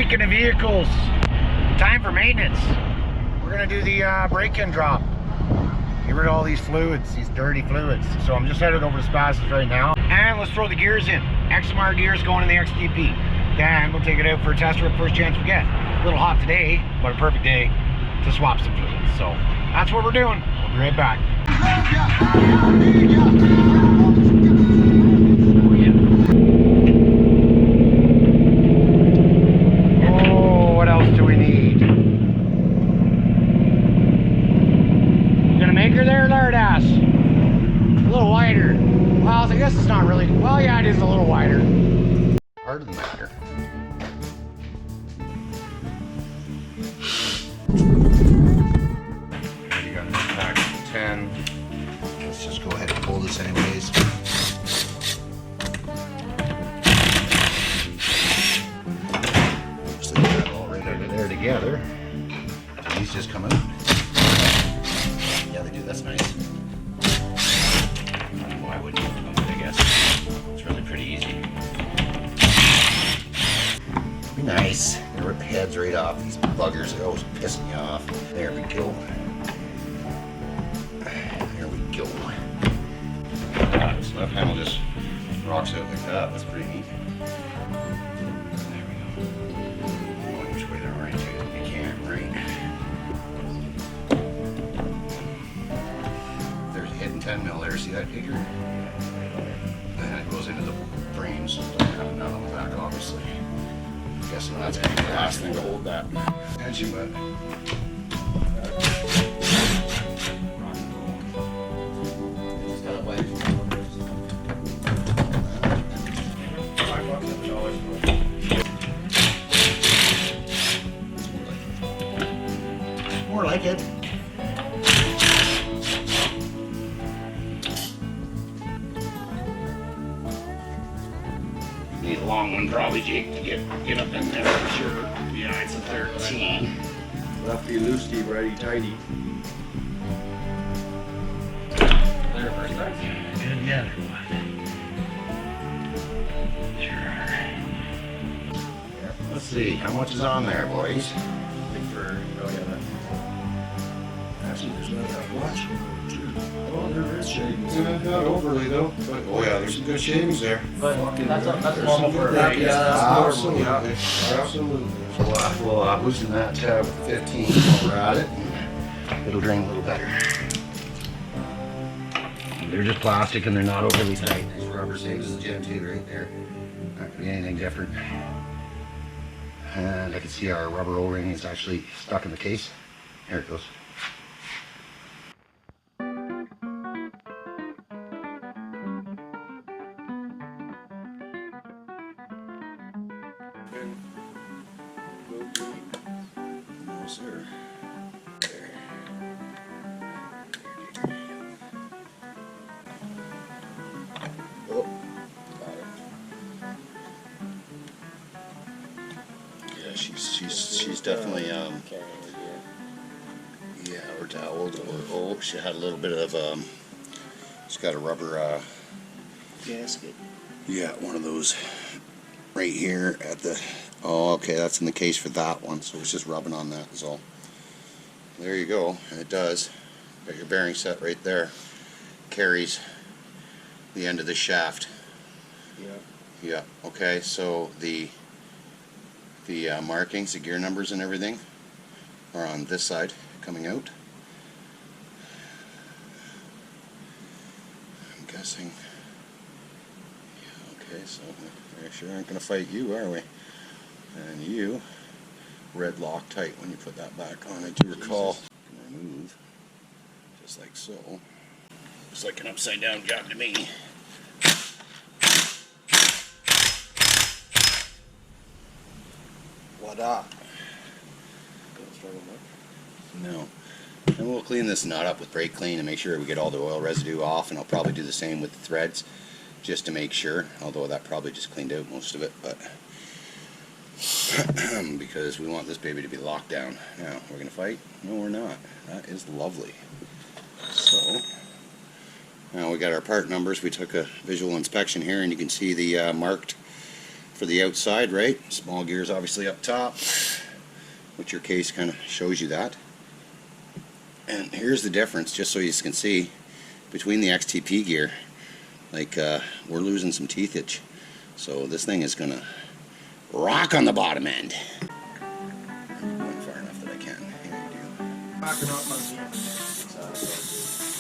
Speaking of vehicles, time for maintenance. We're gonna do the brake-in drop. Get rid of all these fluids, these dirty fluids. So I'm just headed over to Spaz's right now. And let's throw the gears in. XMR gears going in the XTP. Then we'll take it out for a test rip first chance we get. A little hot today, but a perfect day to swap some fluids. So that's what we're doing. We'll be right back. Oh, what else do we need? Gonna make her there, Lardass. A little wider. Well, I guess it's not really. Well, yeah, it is a little wider. Part of the matter. You got this pack of 10. Let's just go ahead and pull this anyways. Just leave that all right under there together. These just come out. Yeah, they do. That's nice. Why wouldn't you? I guess it's really pretty easy. Be nice. Gonna rip the heads right off these buggers. They're always pissing me off. There we go. There we go. This left handle just rocks out like that. That's pretty neat. There we go. Going which way they're oriented. You can't, right? There's a hidden 10 mil there. See that figure? And it goes into the frames. So it doesn't have a nut on the back, obviously. I'm guessing that's going to be the last thing to hold that tension, but. More like it. Need a long one probably, Jake, to get up in there for sure. Yeah, it's a 13. Lefty loosey, righty tighty. There first time. Get together. Sure. Let's see, how much is on there, boys? There's not that much. Oh, there is shavings. Not overly though. But, oh yeah, there's some good shavings there. But that's normal for a bag. Yeah, absolutely. Absolutely. So we'll loosen that tab with 15 while we're at it. It'll drain a little better. They're just plastic and they're not overly tight. These rubber saves the Gen 2 right there. Not going to be anything different. And I can see our rubber O-ring is actually stuck in the case. There it goes. No, sir. There. Oh, got it. Yeah, she's definitely yeah, or toweled, or she had a little bit of she's got a rubber Gasket. yeah, one of those right here at the. Oh, okay, that's in the case for that one, so it's just rubbing on that is all. There you go, and it does. Got your bearing set right there. Carries the end of the shaft. Yeah. Yeah, okay, so the markings, the gear numbers and everything are on this side coming out. I'm guessing. Yeah, okay, so we sure aren't going to fight you, are we? And you, red lock tight when you put that back on, I do recall. Remove, just like so. Looks like an upside down job to me. Voila. No. And we'll clean this nut up with brake clean and make sure we get all the oil residue off, and I'll probably do the same with the threads just to make sure, although that probably just cleaned out most of it, but because we want this baby to be locked down. Now, we're going to fight? No, we're not. That is lovely. So, now we got our part numbers. We took a visual inspection here, and you can see the marked for the outside, right? Small gears obviously up top, which your case kind of shows you that. And here's the difference, just so you can see, between the XTP gear. Like, we're losing some teethage. So this thing is gonna rock on the bottom end. I'm going far enough that I can. Yeah, you do. Backing up on the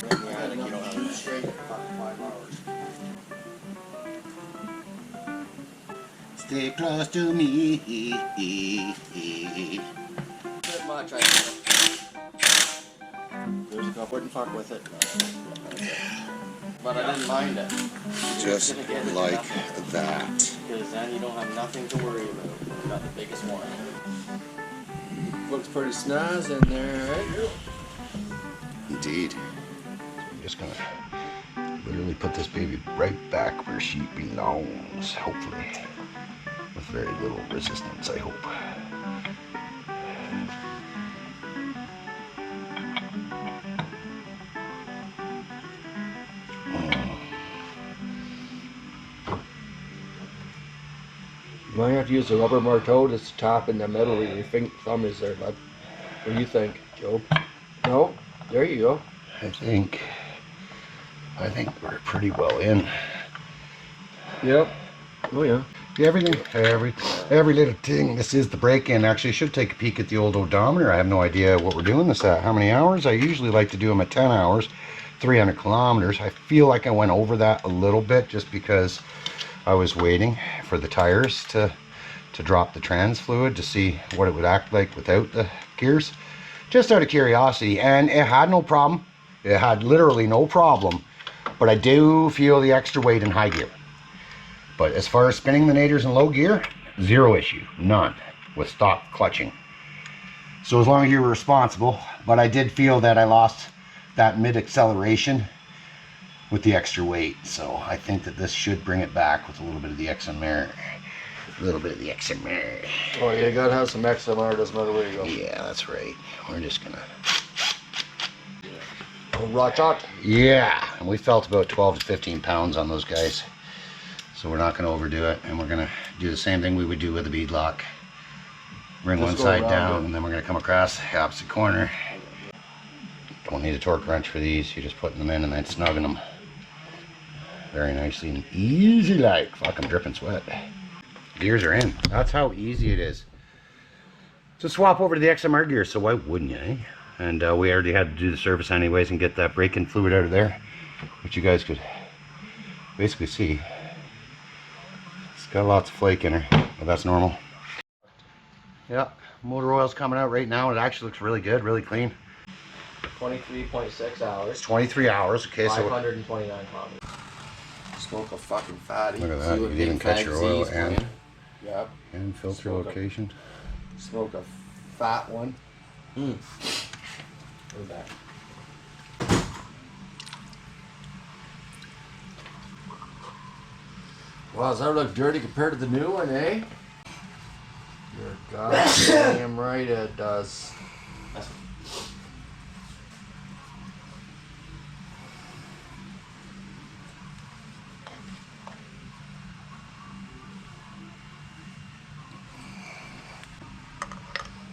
Yeah, like you don't have straight for 5 hours. Stay close to me. Bit much, I think. There's a couple. Wouldn't fuck with it. But I didn't mind it. Just like that. Because then you don't have nothing to worry about. You got the biggest one. Looks pretty snaz in there, right? Indeed. I'm just gonna literally put this baby right back where she belongs, hopefully. With very little resistance, I hope. You might have to use a rubber marteau to tap in the middle where your thumb is there, bud. What do you think, Joe? No? There you go. I think we're pretty well in. Yep. Oh yeah. Everything, every little thing. This is the break-in. Actually, I should take a peek at the old odometer. I have no idea what we're doing this at. How many hours? I usually like to do them at 10 hours, 300 kilometers. I feel like I went over that a little bit just because I was waiting for the tires to drop the trans fluid to see what it would act like without the gears. Just out of curiosity, and it had no problem. It had literally no problem, but I do feel the extra weight in high gear. But as far as spinning the Nators in low gear, zero issue, none, with stock clutching. So as long as you were responsible, but I did feel that I lost that mid acceleration with the extra weight. So I think that this should bring it back with a little bit of the XMR. A little bit of the XMR. Oh, you gotta have some XMR, doesn't matter where you go. Yeah, that's right. We're just gonna... Rock out. Yeah, and we felt about 12 to 15 pounds on those guys. So we're not going to overdo it, and we're going to do the same thing we would do with a bead lock. Bring one side down, and then we're going to come across the opposite corner. Don't need a torque wrench for these. You're just putting them in and then snugging them very nicely and easy like. Fuck, I'm dripping sweat. Gears are in. That's how easy it is to swap over to the XMR gear. So why wouldn't you, eh? And we already had to do the service anyways and get that break-in fluid out of there, which you guys could basically see. It's got lots of flake in her, but that's normal. Yeah, motor oil's coming out right now. It actually looks really good, really clean. 23.6 hours. It's 23 hours. Okay, so 529 kilometers. Smoke a fucking fatty. look at that. You can even catch your oil Yep. and filter Smoke location. Smoke a fat one. We're back. Wow, does that look dirty compared to the new one, eh? You're goddamn right it does. I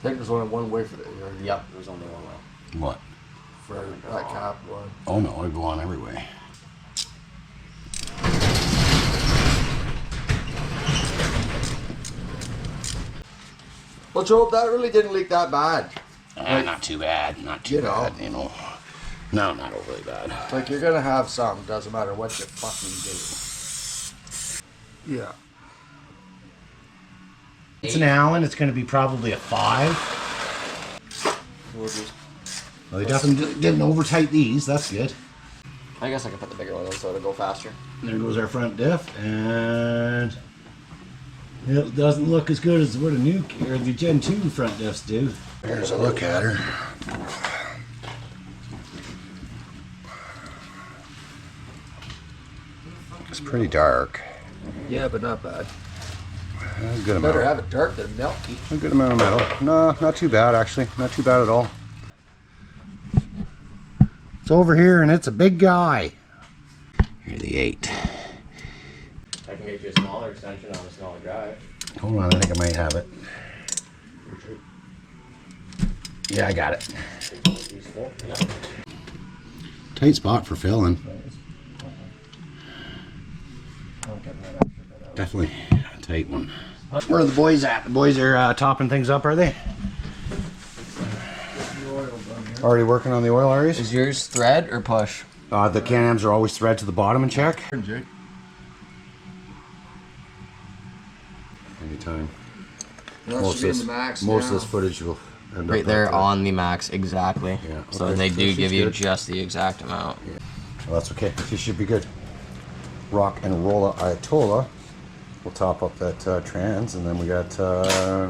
think there's only one way for the Yep, there's only one way. What? for that cap one. Oh no, I go on every way. Let's hope that really didn't leak that bad. Not too bad, not too bad, you know. No, not overly bad. Like, you're gonna have some, doesn't matter what you fucking do. Yeah. It's an Allen, it's going to be probably a 5. We'll just, Well, they definitely didn't over-tight these, that's good. I guess I can put the bigger one in so it'll go faster. There goes our front diff, and it doesn't look as good as what a new, or the Gen 2 front diffs do. There's a look at her. It's pretty dark. Yeah, but not bad. A good amount. Better have it dark than milky. A good amount of metal. No, not too bad actually. Not too bad at all. It's over here and it's a big guy. Here the 8. I can can get you a smaller extension on a smaller drive. Hold on, I think I might have it. Yeah, I got it. Tight spot for filling. Definitely a tight one. Where are the boys at? The boys are topping things up, are they? Already working on the oil, Aries? Is yours thread or push? The Can-Ams are always thread to the bottom and check. Jake. Anytime. Most of this footage will end Right up there like on the max, exactly. Yeah, So okay. they do This give is you good. just the exact amount. Yeah. Well, that's okay. This should be good. Rock and Rolla Ayatollah. We'll top up that trans, and then we got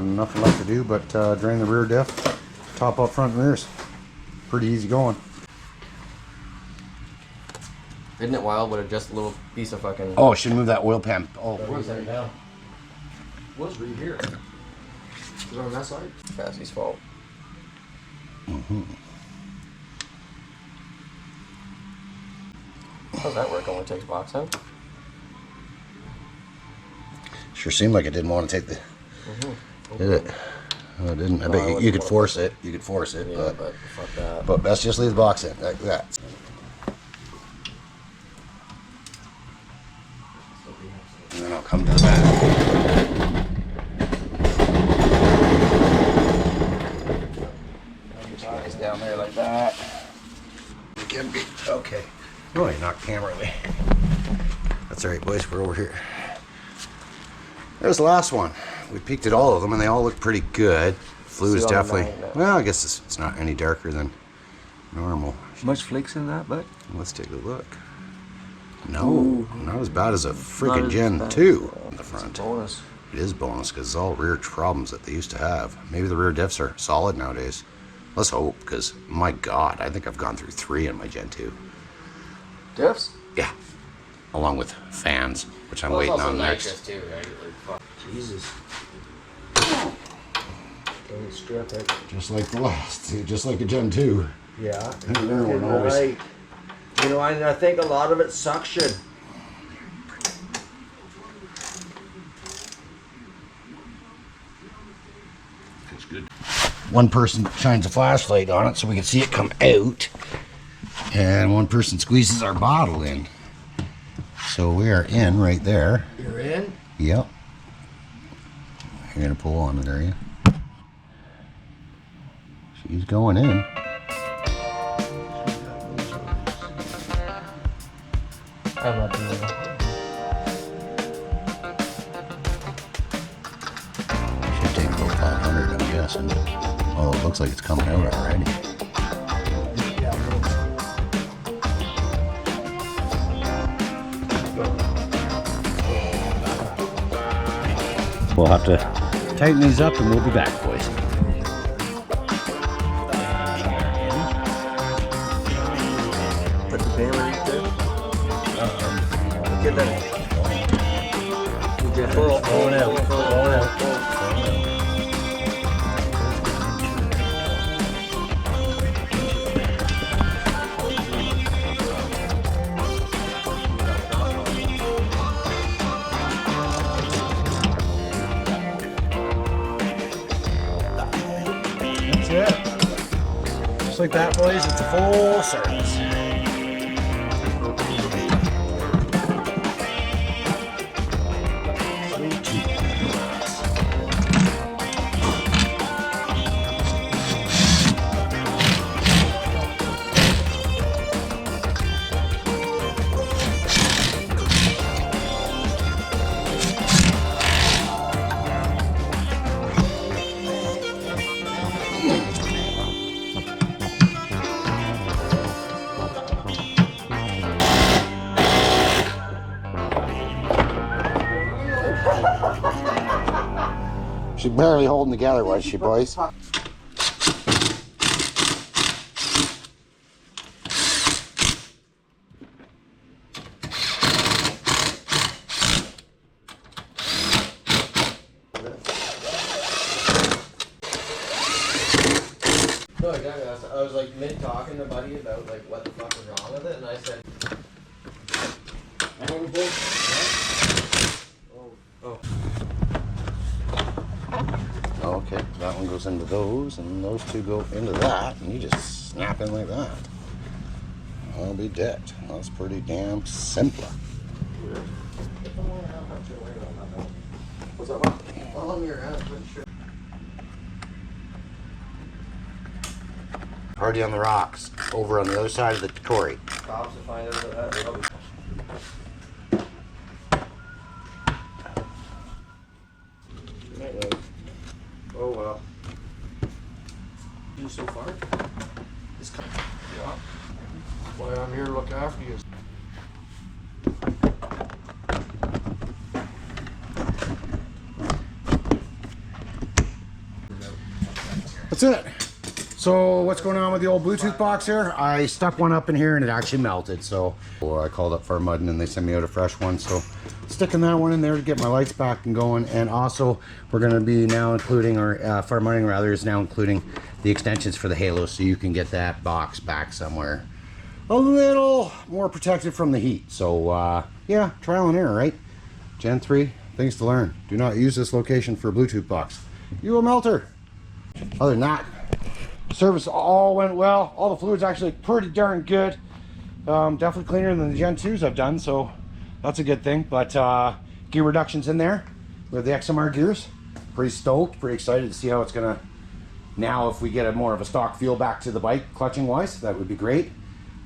nothing left to do but drain the rear diff, top up front and rears. Pretty easy going. Isn't it wild what just a little piece of fucking... Oh, should move that oil pan. Oh, Where's that down? Was right here. Is it on that side? Cassie's fault. How's that work? Only takes box in? sure seemed like it didn't want to take the. Did it? Oh, it didn't. I bet you could force it. You could force it, Yeah, but fuck that. but best just leave the box in like that. And then I'll come to the back. Nice down there like that. Okay. Oh, you knocked the camera away. That's all right, boys. We're over here. There's the last one. We peeked at all of them, and they all look pretty good. Fluid is definitely. Well, I guess it's not any darker than normal. Much flakes in that, but Let's take a look. No, not as bad as a friggin' Gen 2 in the front. bonus. It is bonus because it's all rear problems that they used to have. Maybe the rear diffs are solid nowadays. Let's hope, because my God, I think I've gone through 3 in my Gen 2. Diffs? Yeah, along with fans, which I'm waiting on next. Too, right? Like, Jesus. Don't strip it. Just like the last, just like a Gen 2. Yeah. There one always. Right. You know, I think a lot of it's suction. That's good. One person shines a flashlight on it so we can see it come out, and one person squeezes our bottle in. So we are in right there. You're in? Yep. You're gonna pull on it, are you? She's going in. I'm not doing it. Should take about 500, I'm guessing. Oh, it looks like it's coming out already. We'll have to tighten these up and we'll be back, boys. Put the pan right there. Get that. Going out. Going out. That's it. Just like that, boys, it's a full service. She's barely holding together, was she, boys? No, exactly. I was like mid talking to Buddy about like what the fuck was wrong with it, and I said, Okay, that one goes into those, and those two go into that, and you just snap in like that. I'll be dead. That's pretty damn simple. What's up, man? Follow me around, pretty sure. Party on the rocks, over on the other side of the quarry. Cops to find out that rubbish. Oh well. You so far? It's kind of, Yeah. That's why I'm here to look after you. That's it. So what's going on with the old Bluetooth box here? I stuck one up in here and it actually melted. So I called up Far Muddin and they sent me out a fresh one. So sticking that one in there to get my lights back and going. And also we're going to be now including, or Far Muddin rather is now including the extensions for the Halo, so you can get that box back somewhere a little more protected from the heat. So yeah, trial and error, right? Gen 3, things to learn. Do not use this location for a Bluetooth box. You will melter. Other than that, service all went well. All the fluids actually pretty darn good. Definitely cleaner than the Gen 2s I've done, so that's a good thing. But gear reductions in there with the XMR gears. Pretty stoked, pretty excited to see how it's gonna, now if we get a more of a stock feel back to the bike clutching wise, that would be great.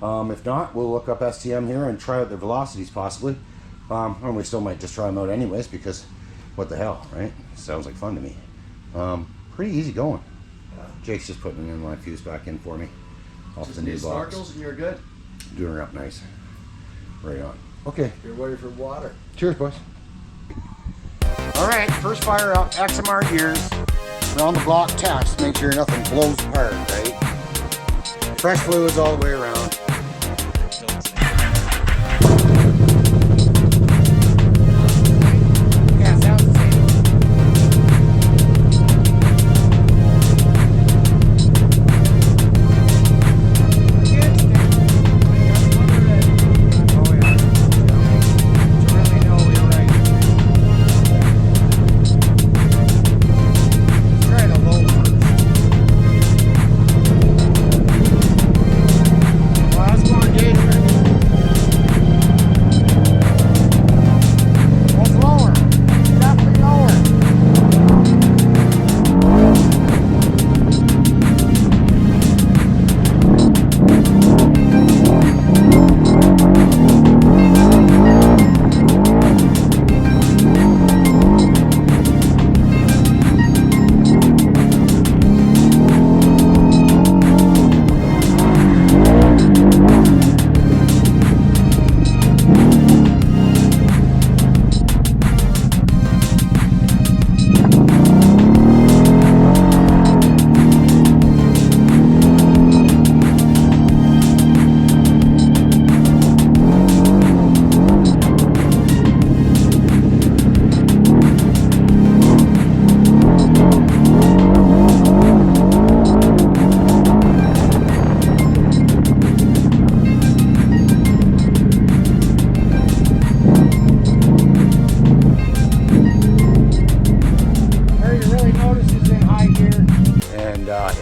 If not, we'll look up STM here and try out their velocities possibly. And we still might just try them out anyways, because what the hell, right? Sounds like fun to me. Pretty easy going. Jake's just putting in my fuse back in for me off just the new box. snorkels and you're good. Doing her up nice. Right on. Okay. You're ready for water. Cheers, boys. All right, first fire up. XMR gears. Around the block test. Make sure nothing blows apart, right? Fresh fluids all the way around. Yeah, sounds the same.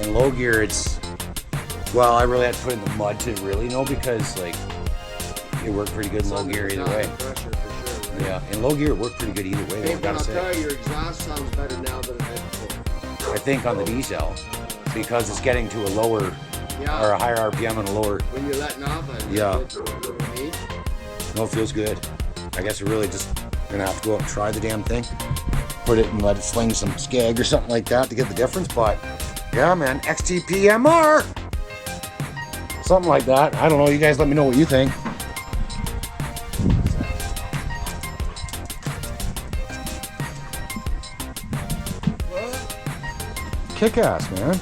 In low gear, it's, well, I really had to put in the mud to really know, because like it worked pretty good in low gear either way. Pressure for sure, right? Yeah, in low gear it worked pretty good either way. Hey, I but gotta I'll say. tell you, your exhaust sounds better now than it had before. I think on the diesel, because it's getting to a lower or a higher RPM and a lower. When you're letting off, Yeah. Me. No, it feels good. I guess we're really just gonna have to go out and try the damn thing, put it and let it sling some skag or something like that to get the difference. But yeah, man, XTP MR, something like that. I don't know. You guys, let me know what you think. Kick ass, man.